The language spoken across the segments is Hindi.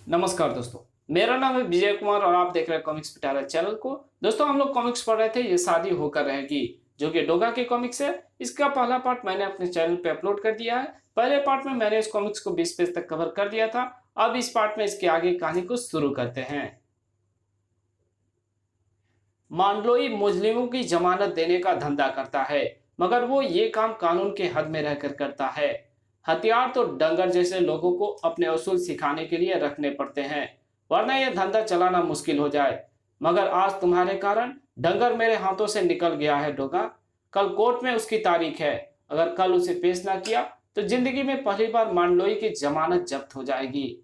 नमस्कार दोस्तों, मेरा नाम है विजय कुमार और आप देख रहे हैं कॉमिक्स पिटारा चैनल को। दोस्तों हम लोग कॉमिक्स पढ़ रहे थे ये शादी होकर रहेगी, जो कि डोगा के कॉमिक्स है। इसका पहला पार्ट मैंने अपने चैनल पे अपलोड कर दिया है। पहले पार्ट में मैंने इस कॉमिक्स को 20 पेज तक कवर कर दिया था। अब इस पार्ट में इसके आगे कहानी को शुरू करते हैं। मांडलोई मुजरिमों की जमानत देने का धंधा करता है, मगर वो ये काम कानून के हद में रहकर करता है। हथियार तो डंगर जैसे लोगों को अपने असूल सिखाने के लिए रखने पड़ते हैं, वरना यह धंधा चलाना मुश्किल हो जाए। मगर आज तुम्हारे कारण डंगर मेरे हाथों से निकल गया है डोगा। कल कोर्ट में उसकी तारीख है। अगर कल उसे पेश ना किया तो जिंदगी में पहली बार मांडलोई की जमानत जब्त हो जाएगी,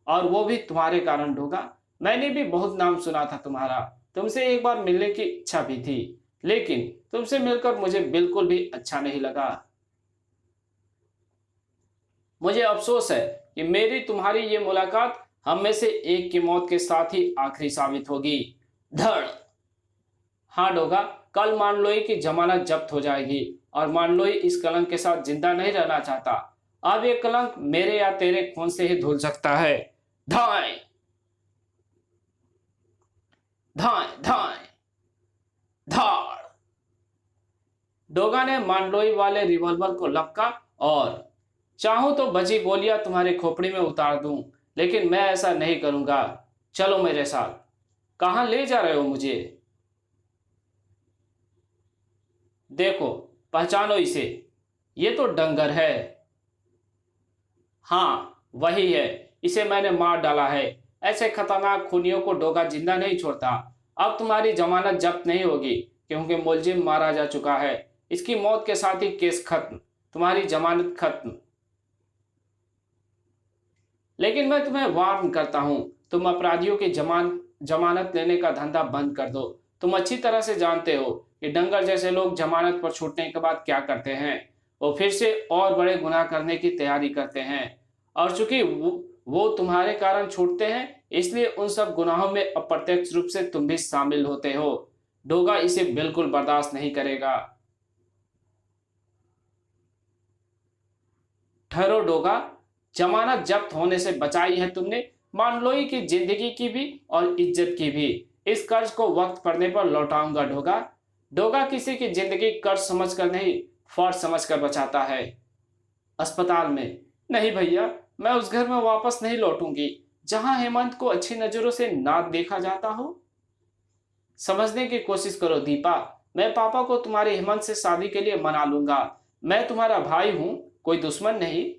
और वो भी तुम्हारे कारण डोगा। मैंने भी बहुत नाम सुना था तुम्हारा, तुमसे एक बार मिलने की इच्छा भी थी, लेकिन तुमसे मिलकर मुझे बिल्कुल भी अच्छा नहीं लगा। मुझे अफसोस है कि मेरी तुम्हारी ये मुलाकात हम में से एक की मौत के साथ ही आखिरी साबित होगी। धड़। हाँ डोगा, कल मांडलोई की जमानत जब्त हो जाएगी, और मांडलोई इस कलंक के साथ जिंदा नहीं रहना चाहता। अब ये कलंक मेरे या तेरे खून से ही धुल सकता है। धाए धाए धाए धाड़। डोगा ने मांडलोई वाले रिवॉल्वर को लपका और चाहूं तो बची गोलियां तुम्हारे खोपड़ी में उतार दूं, लेकिन मैं ऐसा नहीं करूंगा। चलो मेरे साथ। कहां ले जा रहे हो मुझे? देखो, पहचानो इसे, ये तो डंगर है। हाँ वही है, इसे मैंने मार डाला है। ऐसे खतरनाक खूनियों को डोगा जिंदा नहीं छोड़ता। अब तुम्हारी जमानत जब्त नहीं होगी, क्योंकि मुलजिम मारा जा चुका है। इसकी मौत के साथ ही केस खत्म, तुम्हारी जमानत खत्म। लेकिन मैं तुम्हें वार्न करता हूं, तुम अपराधियों की जमानत लेने का धंधा बंद कर दो। तुम अच्छी तरह से जानते हो कि डंगर जैसे लोग जमानत पर छूटने के बाद क्या करते हैं। वो फिर से और बड़े गुनाह करने की तैयारी करते हैं, और चूंकि वो तुम्हारे कारण छूटते हैं, इसलिए उन सब गुनाहों में अप्रत्यक्ष रूप से तुम भी शामिल होते हो। डोगा इसे बिल्कुल बर्दाश्त नहीं करेगा। ठहरो डोगा, जमानत जब्त होने से बचाई है तुमने मांडलोई की जिंदगी की भी और इज्जत की भी। इस कर्ज को वक्त पड़ने पर लौटाऊंगा डोगा। डोगा किसी की जिंदगी कर्ज समझकर नहीं, फर्ज समझकर बचाता है। अस्पताल में? नहीं भैया, मैं उस घर में वापस नहीं लौटूंगी जहां हेमंत को अच्छी नजरों से ना देखा जाता हो। समझने की कोशिश करो दीपा, मैं पापा को तुम्हारे हेमंत से शादी के लिए मना लूंगा। मैं तुम्हारा भाई हूं, कोई दुश्मन नहीं।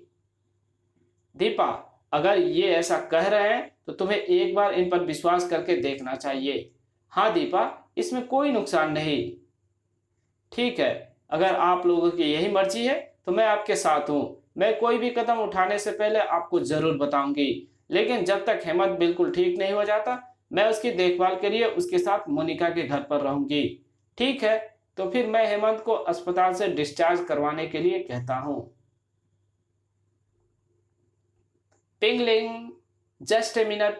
दीपा, अगर ये ऐसा कह रहे हैं तो तुम्हें एक बार इन पर विश्वास करके देखना चाहिए। हाँ दीपा, इसमें कोई नुकसान नहीं। ठीक है, अगर आप लोगों की यही मर्जी है तो मैं आपके साथ हूँ। मैं कोई भी कदम उठाने से पहले आपको जरूर बताऊंगी, लेकिन जब तक हेमंत बिल्कुल ठीक नहीं हो जाता, मैं उसकी देखभाल के लिए उसके साथ मोनिका के घर पर रहूंगी। ठीक है, तो फिर मैं हेमंत को अस्पताल से डिस्चार्ज करवाने के लिए कहता हूँ। टिंगलिंग। Just a minute.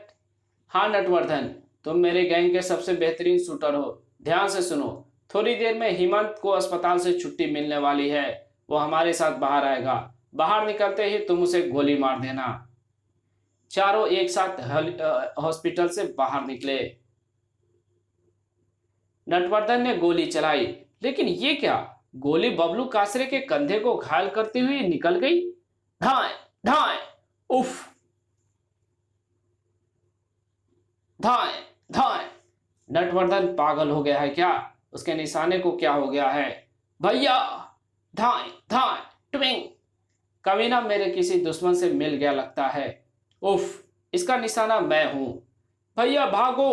हाँ नटवर्धन, तुम मेरे गैंग के सबसे बेहतरीन शूटर हो। ध्यान से सुनो, थोड़ी देर में हेमंत को अस्पताल से छुट्टी मिलने वाली है। वो हमारे साथ बाहर आएगा। बाहर निकलते ही तुम उसे गोली मार देना। चारों एक साथ हॉस्पिटल से बाहर निकले। नटवर्धन ने गोली चलाई, लेकिन ये क्या, गोली बबलू कासरे के कंधे को घायल करते हुए निकल गई। ढाए ढाए। उफ। धाए धाए। नटवर्धन पागल हो गया है क्या? उसके निशाने को क्या हो गया है? भैया। धाए धाए। ट्विंग। कमीना मेरे किसी दुश्मन से मिल गया लगता है। उफ, इसका निशाना मैं हूं। भैया भागो।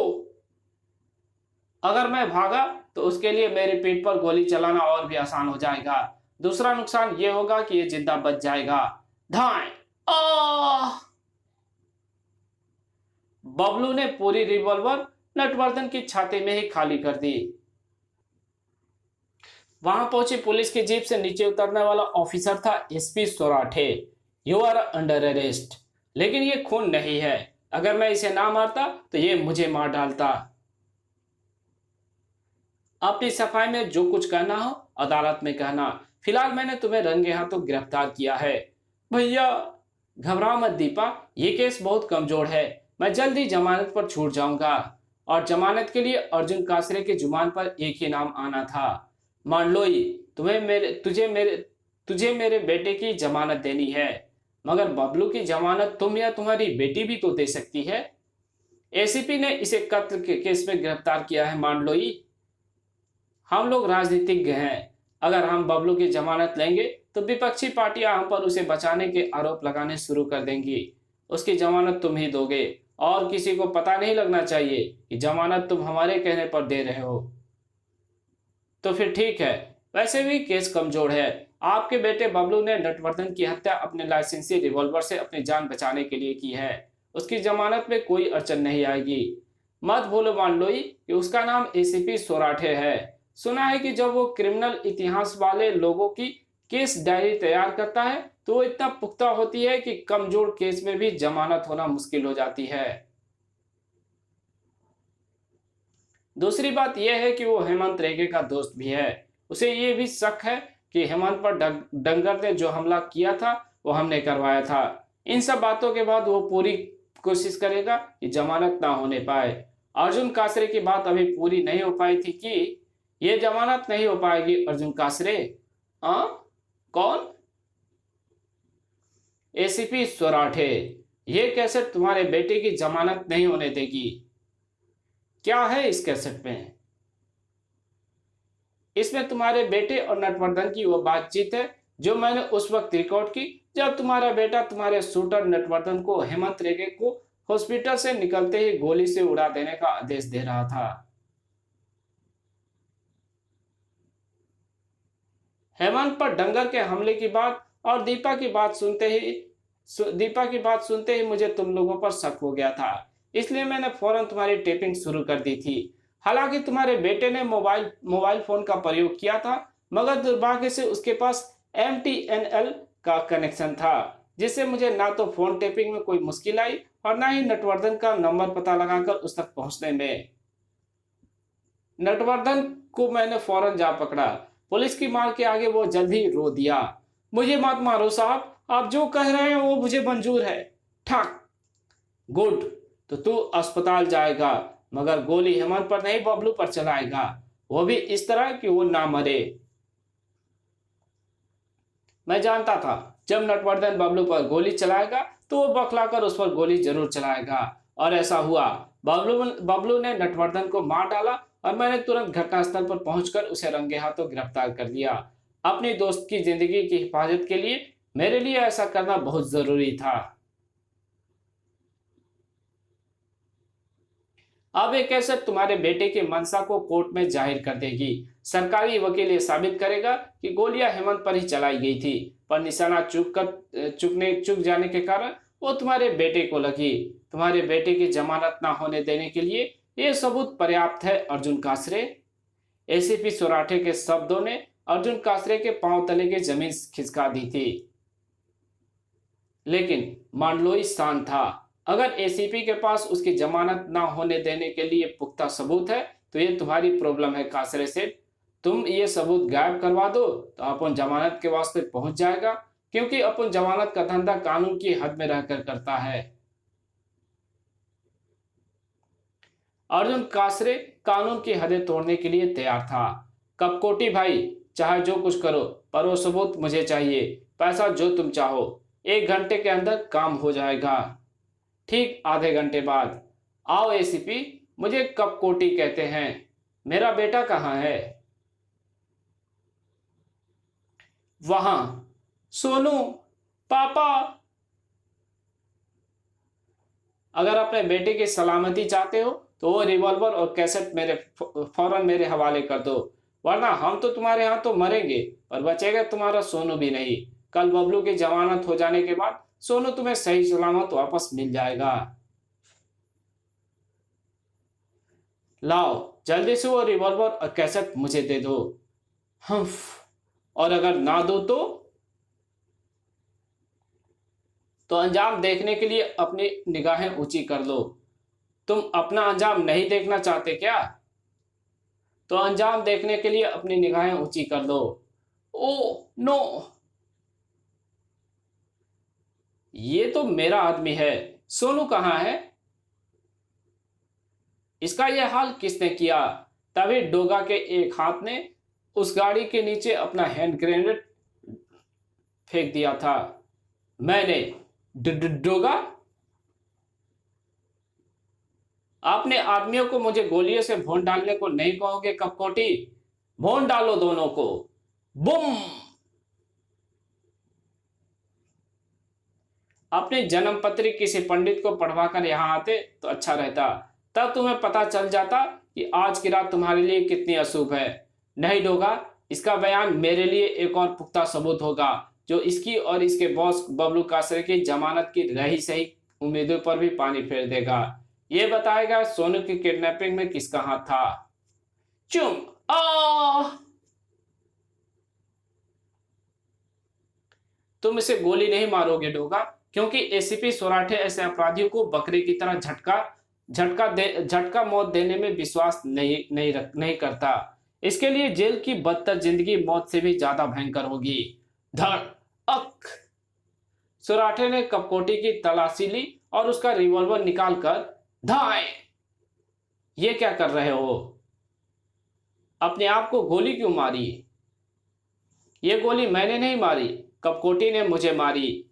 अगर मैं भागा तो उसके लिए मेरी पीठ पर गोली चलाना और भी आसान हो जाएगा। दूसरा नुकसान यह होगा कि यह जिंदा बच जाएगा। धाए। आ बबलू ने पूरी रिवॉल्वर नटवर्धन की छाती में ही खाली कर दी। वहां पहुंची पुलिस की जीप से नीचे उतरने वाला ऑफिसर था SP Sorathe. You are under arrest. लेकिन ये खून नहीं है। अगर मैं इसे ना मारता तो ये मुझे मार डालता। अपनी सफाई में जो कुछ कहना हो अदालत में कहना। फिलहाल मैंने तुम्हें रंगे हाथों गिरफ्तार किया है। भैया। घबराओ मत दीपा, ये केस बहुत कमजोर है। मैं जल्दी जमानत पर छूट जाऊंगा। और जमानत के लिए अर्जुन कासरे के जुबान पर एक ही नाम आना था, मांडलोई। तुझे मेरे बेटे की जमानत देनी है, मगर बबलू की जमानत तुम या तुम्हारी बेटी भी तो दे सकती है। एसीपी ने इसे कत्ल के केस में गिरफ्तार किया है मांडलोई। हम लोग राजनीतिज्ञ हैं। अगर हम बबलू की जमानत लेंगे तो विपक्षी पार्टियां हम पर उसे बचाने के आरोप लगाने शुरू कर देंगी। उसकी जमानत तुम ही दोगे और किसी को पता नहीं लगना चाहिए कि जमानत तुम हमारे कहने पर दे रहे हो। तो फिर ठीक है, वैसे भी केस कमजोर है। आपके बेटे बबलू ने नटवर्धन की हत्या अपने लाइसेंसी रिवॉल्वर से अपनी जान बचाने के लिए की है। उसकी जमानत में कोई अड़चन नहीं आएगी। मत भूलो मांडलोई कि उसका नाम एसीपी सोराठे है। सुना है कि जब वो क्रिमिनल इतिहास वाले लोगों की केस डायरी तैयार करता है तो वो इतना पुख्ता होती है कि कमजोर केस में भी जमानत होना मुश्किल हो जाती है। दूसरी बात यह है कि वो हेमंत रेगे का दोस्त भी है। उसे ये भी शक है कि हेमंत पर डंगर ने जो हमला किया था वो हमने करवाया था। इन सब बातों के बाद वो पूरी कोशिश करेगा कि जमानत ना होने पाए। अर्जुन कासरे की बात अभी पूरी नहीं हो पाई थी कि ये जमानत नहीं हो पाएगी अर्जुन कासरे। हाँ, कौन? एसीपी सोराठे। ये कैसेट तुम्हारे बेटे की जमानत नहीं होने देगी। क्या है इस कैसेट में? इसमें तुम्हारे बेटे और नटवर्धन की वो बातचीत है जो मैंने उस वक्त रिकॉर्ड की जब तुम्हारा बेटा तुम्हारे शूटर नटवर्धन को हेमंत रेगे को हॉस्पिटल से निकलते ही गोली से उड़ा देने का आदेश दे रहा था। हेमंत पर डंगर के हमले की बात और दीपा की बात सुनते ही मुझे तुम लोगों पर शक हो गया था, इसलिए मैंने फौरन तुम्हारी टेपिंग शुरू कर दी थी। हालांकि तुम्हारे बेटे ने मोबाइल फोन का प्रयोग किया था, मगर दुर्भाग्य से उसके पास MTNL का कनेक्शन था, जिससे मुझे ना तो फोन टेपिंग में कोई मुश्किल आई और ना ही नटवर्धन का नंबर पता लगाकर उस तक पहुंचने में। नटवर्धन को मैंने फौरन जा पकड़ा। पुलिस की मार के आगे वो जल्द ही रो दिया। मुझे मत मारो साहब, आप जो कह रहे हैं वो मुझे मंजूर है। ठक। गुड, तो तू अस्पताल जाएगा, मगर गोली हेमंत पर नहीं बबलू पर चलाएगा, वो भी इस तरह कि वो ना मरे। मैं जानता था जब नटवर्धन बबलू पर गोली चलाएगा तो वो बखलाकर उस पर गोली जरूर चलाएगा, और ऐसा हुआ। बबलू ने नटवर्धन को मार डाला और मैंने तुरंत घटनास्थल पर पहुंचकर उसे रंगे हाथों गिरफ्तार कर लिया। अपनी दोस्त की जिंदगी की हिफाजत के लिए मेरे लिए ऐसा करना बहुत जरूरी था। अब एक कैसेट तुम्हारे बेटे की मंशा को कोर्ट में जाहिर कर देगी। सरकारी वकील ये साबित करेगा कि गोलियां हेमंत पर ही चलाई गई थी, पर निशाना चूक जाने के कारण वो तुम्हारे बेटे को लगी। तुम्हारे बेटे की जमानत ना होने देने के लिए ये सबूत पर्याप्त है अर्जुन कासरे। एसीपी सोराठे के शब्दों ने अर्जुन कासरे के पांव तले की जमीन खिसका दी थी, लेकिन मांडलोई शांत था। अगर एसीपी के पास उसकी जमानत ना होने देने के लिए पुख्ता सबूत है तो ये तुम्हारी प्रॉब्लम है कासरे सेठ। तुम ये सबूत गायब करवा दो तो अपन जमानत के वास्ते पहुंच जाएगा, क्योंकि अपन जमानत का धंधा कानून की हद में रहकर करता है। अर्जुन कासरे कानून की हदें तोड़ने के लिए तैयार था। कपकोटी भाई, चाहे जो कुछ करो, पर वो सबूत मुझे चाहिए। पैसा जो तुम चाहो, 1 घंटे के अंदर काम हो जाएगा। ठीक आधे घंटे बाद। आओ एसीपी, मुझे कपकोटी कहते हैं। मेरा बेटा कहाँ है? वहां। सोनू, पापा। अगर अपने बेटे की सलामती चाहते हो तो वो रिवॉल्वर और कैसेट फौरन मेरे हवाले कर दो, वरना हम तो तुम्हारे यहाँ तो मरेंगे, पर बचेगा तुम्हारा सोनू भी नहीं। कल बबलू की जमानत हो जाने के बाद सोनू तुम्हें सही सलामत वापस मिल जाएगा। लाओ जल्दी से वो रिवॉल्वर और कैसेट मुझे दे दो। हम्फ। और अगर ना दो तो अंजाम देखने के लिए अपनी निगाहें ऊंची कर लो। तुम अपना अंजाम नहीं देखना चाहते क्या? तो अंजाम देखने के लिए अपनी निगाहें ऊंची कर लो। Oh no. ये तो मेरा आदमी है, सोनू कहाँ है? इसका यह हाल किसने किया? तभी डोगा के एक हाथ ने उस गाड़ी के नीचे अपना हैंड ग्रेनेड फेंक दिया था। मैंने डोगा, आपने आदमियों को मुझे गोलियों से भून डालने को नहीं कहोगे कपकोटी? भून डालो दोनों को। बुम! अपनी जन्म पत्री किसी पंडित को पढ़वा कर यहां आते तो अच्छा रहता, तब तुम्हें पता चल जाता कि आज की रात तुम्हारे लिए कितनी अशुभ है। नहीं डोगा, इसका बयान मेरे लिए एक और पुख्ता सबूत होगा जो इसकी और इसके बॉस बबलू कासरे की जमानत की रही सही उम्मीदों पर भी पानी फेर देगा। ये बताएगा सोनू की किडनैपिंग में किसका हाथ था। चुम! आ! तुम इसे गोली नहीं मारोगे डोगा, क्योंकि एसीपी सोराठे ऐसे अपराधियों को बकरे की तरह झटका मौत देने में विश्वास नहीं करता। इसके लिए जेल की बदतर जिंदगी मौत से भी ज्यादा भयंकर होगी। धड़ अक! सोराठे ने कपकोटी की तलाशी ली और उसका रिवॉल्वर निकालकर धाए! ये क्या कर रहे हो? अपने आप को गोली क्यों मारी? ये गोली मैंने नहीं मारी, कपकोटी ने मुझे मारी।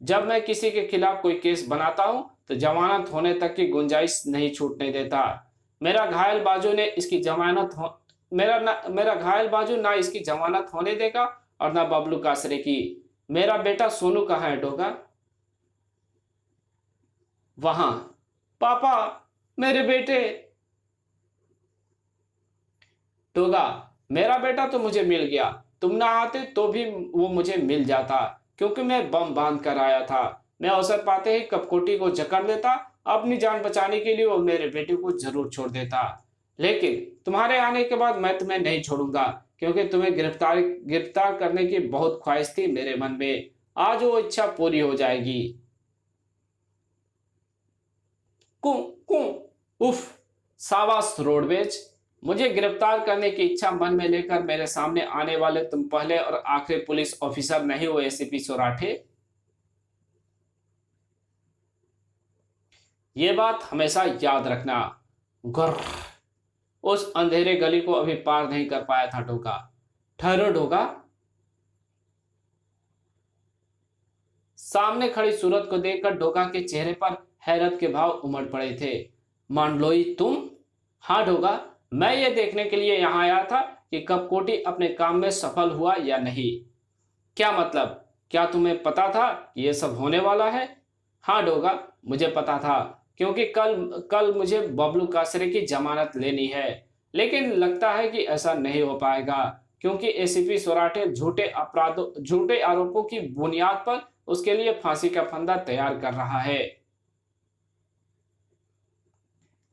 जब मैं किसी के खिलाफ कोई केस बनाता हूं तो जमानत होने तक की गुंजाइश नहीं छूटने देता। मेरा घायल बाजू ना इसकी जमानत होने देगा और ना बबलू कासरे की। मेरा बेटा सोनू कहाँ है डोगा? वहां। पापा, मेरे बेटे। डोगा, मेरा बेटा तो मुझे मिल गया, तुम ना आते तो भी वो मुझे मिल जाता, क्योंकि मैं बम बांध कर आया था। मैं अवसर पाते ही कपकोटी को जकड़ लेता, अपनी जान बचाने के लिए वो मेरे बेटे को जरूर छोड़ देता। लेकिन तुम्हारे आने के बाद मैं तुम्हें नहीं छोड़ूंगा, क्योंकि तुम्हें गिरफ्तार करने की बहुत ख्वाहिश थी मेरे मन में। आज वो इच्छा पूरी हो जाएगी। कु कु उफ! शाबाश रोडवेज, मुझे गिरफ्तार करने की इच्छा मन में लेकर मेरे सामने आने वाले तुम पहले और आखिरी पुलिस ऑफिसर नहीं हो एसीपी सोराठे। ये बात हमेशा याद रखना। गुर्र! उस अंधेरे गली को अभी पार नहीं कर पाया था डोगा। ठहरो डोगा। सामने खड़ी सूरत को देखकर डोगा के चेहरे पर हैरत के भाव उमड़ पड़े थे। मांडलोई तुम? हाँ डोगा, मैं ये देखने के लिए यहां आया था कि कपकोटी अपने काम में सफल हुआ या नहीं। क्या मतलब? क्या तुम्हें पता था कि यह सब होने वाला है? हाँ डोगा, मुझे पता था, क्योंकि कल मुझे बबलू कासरे की जमानत लेनी है। लेकिन लगता है कि ऐसा नहीं हो पाएगा, क्योंकि एसीपी सोराठे झूठे आरोपों की बुनियाद पर उसके लिए फांसी का फंदा तैयार कर रहा है।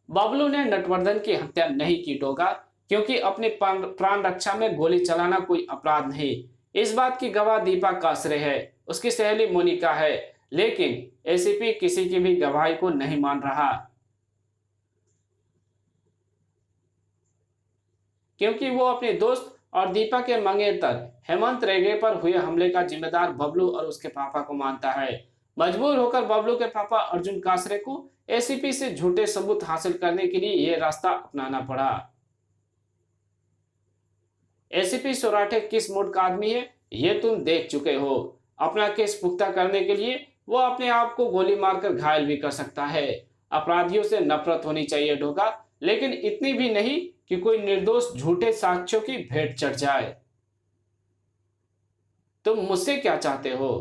बबलू ने नटवर्धन की हत्या नहीं की डोगा, क्योंकि अपनी प्राण रक्षा में गोली चलाना कोई अपराध नहीं। इस बात की गवाह दीपा कासरे है, उसकी सहेली मोनिका है। लेकिन एसीपी किसी की भी गवाही को नहीं मान रहा, क्योंकि वो अपने दोस्त और दीपा के मंगेतर हेमंत रेगे पर हुए हमले का जिम्मेदार बबलू और उसके पापा को मानता है। मजबूर होकर बबलू के पापा अर्जुन कासरे को एसीपी से झूठे सबूत हासिल करने के लिए यह रास्ता अपनाना पड़ा। एसीपी सोराठे किस मूड का आदमी है ये तुम देख चुके हो। अपना केस पुख्ता करने के लिए वो अपने आप को गोली मारकर घायल भी कर सकता है। अपराधियों से नफरत होनी चाहिए डोगा, लेकिन इतनी भी नहीं कि कोई निर्दोष झूठे साक्ष्यों की भेंट चढ़ जाए। तुम मुझसे क्या चाहते हो?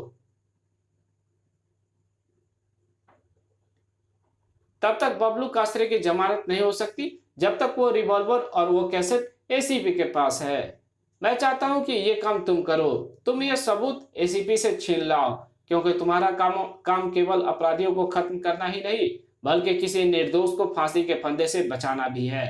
तब तक बबलू कासरे की जमानत नहीं हो सकती जब तक वो रिवॉल्वर और वो कैसेट एसीपी के पास है। मैं चाहता हूं कि ये काम तुम करो, तुम ये सबूत एसीपी से छीन लाओ, क्योंकि तुम्हारा काम केवल अपराधियों को खत्म करना ही नहीं, बल्कि किसी निर्दोष को फांसी के फंदे से बचाना भी है।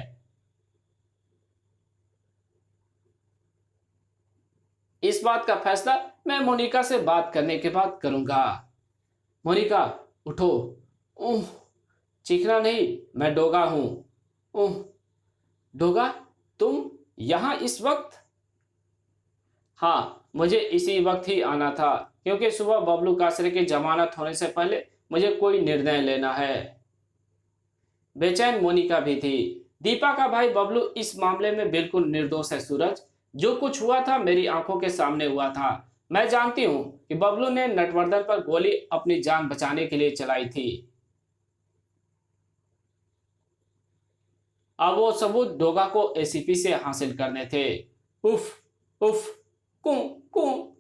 इस बात का फैसला मैं मोनिका से बात करने के बाद करूंगा। मोनिका उठो। उह, चीखना नहीं, मैं डोगा हूं। उह, डोगा, तुम यहां इस वक्त? हाँ, मुझे इसी वक्त ही आना था। क्योंकि सुबह बबलू कासरे की जमानत होने से पहले मुझे कोई निर्णय लेना है। बेचैन मोनिका भी थी। दीपा का भाई बबलू इस मामले में बिल्कुल निर्दोष है सूरज। जो कुछ हुआ था मेरी आंखों के सामने हुआ था। मैं जानती हूं कि बबलू ने नटवर्धन पर गोली अपनी जान बचाने के लिए चलाई थी। अब वो सबूत डोगा को एसीपी से हासिल करने थे। उफ उफ कू कू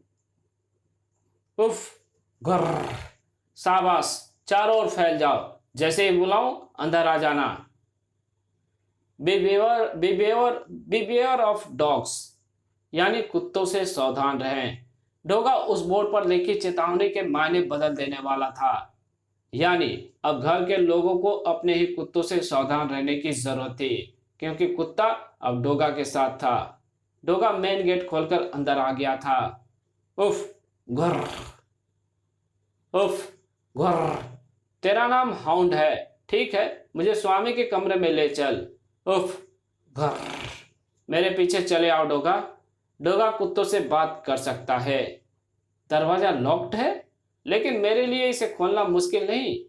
उफ गर्र। शाबाश, चारों ओर फैल जाओ, जैसे ही बुलाऊं अंदर आ जाना। बिवेयर ऑफ डॉग्स, यानी कुत्तों से सावधान रहें। डोगा उस बोर्ड पर लिखी चेतावनी के मायने बदल देने वाला था। यानी अब घर के लोगों को अपने ही कुत्तों से सावधान रहने की जरूरत थी, क्योंकि कुत्ता अब डोगा के साथ था। डोगा मेन गेट खोलकर अंदर आ गया था। उफ घर, उफ घर। तेरा नाम हाउंड है, ठीक है, मुझे स्वामी के कमरे में ले चल। उफ घर। मेरे पीछे चले आओ डोगा। डोगा कुत्तों से बात कर सकता है। दरवाजा लॉक्ड है, लेकिन मेरे लिए इसे खोलना मुश्किल नहीं।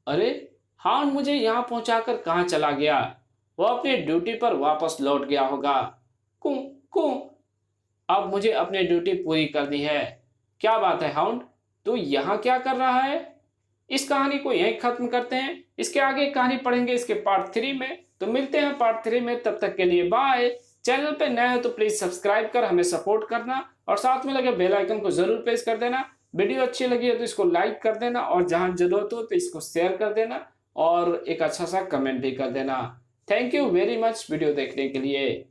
अरे हाउंड मुझे यहां पहुंचाकर कहां चला गया? वो अपनी ड्यूटी पर वापस लौट गया होगा। कू कू। अब मुझे अपनी ड्यूटी पूरी करनी है। क्या बात है हाउंड, तू यहां क्या कर रहा है? इस कहानी को यहीं खत्म करते हैं। इसके आगे कहानी पढ़ेंगे इसके पार्ट 3 में। तो मिलते हैं पार्ट 3 में, तब तक के लिए बाय। चैनल पे नए हो तो प्लीज सब्सक्राइब कर हमें सपोर्ट करना और साथ में लगे बेल आइकन को जरूर प्रेस कर देना। वीडियो अच्छी लगी है तो इसको लाइक कर देना और जहां जरूरत हो तो इसको शेयर कर देना और एक अच्छा सा कमेंट भी कर देना। Thank you very much video देखने के लिए।